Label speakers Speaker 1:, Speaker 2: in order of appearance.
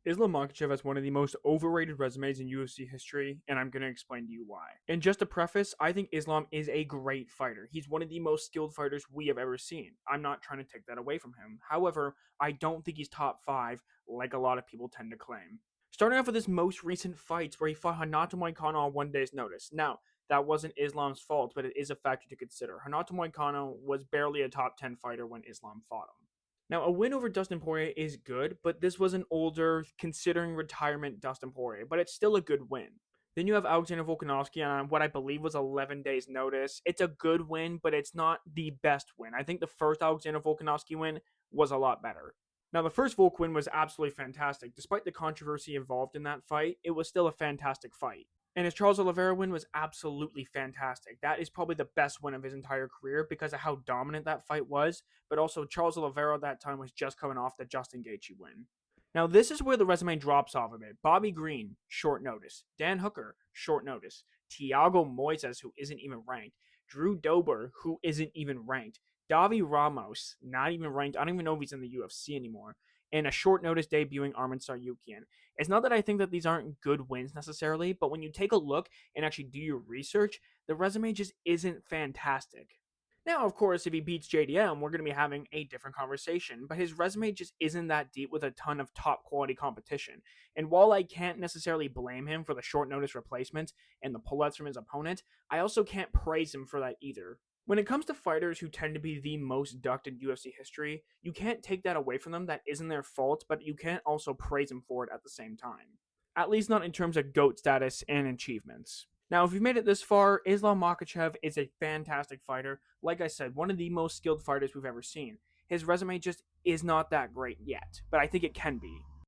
Speaker 1: Islam Makhachev has one of the most overrated resumes in UFC history, and I'm going to explain to you why. And just to preface, I think Islam is a great fighter. He's one of the most skilled fighters we have ever seen. I'm not trying to take that away from him. However, I don't think he's top 5 like a lot of people tend to claim. Starting off with his most recent fights where he fought Hanato Moicano on 1 day's notice. Now, that wasn't Islam's fault, but it is a factor to consider. Hanato Moicano was barely a top 10 fighter when Islam fought him. Now, a win over Dustin Poirier is good, but this was an older, considering retirement Dustin Poirier, but it's still a good win. Then you have Alexander Volkanovski on what I believe was 11 days' notice. It's a good win, but it's not the best win. I think the first Alexander Volkanovski win was a lot better. Now, the first Volk win was absolutely fantastic. Despite the controversy involved in that fight, it was still a fantastic fight. And his Charles Oliveira win was absolutely fantastic. That is probably the best win of his entire career because of how dominant that fight was. But also, Charles Oliveira at that time was just coming off the Justin Gaethje win. Now, this is where the resume drops off a bit. Bobby Green, short notice. Dan Hooker, short notice. Thiago Moises, who isn't even ranked. Drew Dober, who isn't even ranked. Davi Ramos, not even ranked. I don't even know if he's in the UFC anymore. And a short notice debuting Arman Tsarukyan. It's not that I think that these aren't good wins necessarily, but when you take a look and actually do your research, the resume just isn't fantastic. Now, of course, if he beats JDM, we're going to be having a different conversation, but his resume just isn't that deep with a ton of top quality competition. And while I can't necessarily blame him for the short notice replacements and the pullouts from his opponent, I also can't praise him for that either. When it comes to fighters who tend to be the most ducked in UFC history, you can't take that away from them. That isn't their fault, but you can't also praise them for it at the same time. At least not in terms of GOAT status and achievements. Now, if you've made it this far, Islam Makhachev is a fantastic fighter. Like I said, one of the most skilled fighters we've ever seen. His resume just is not that great yet, but I think it can be.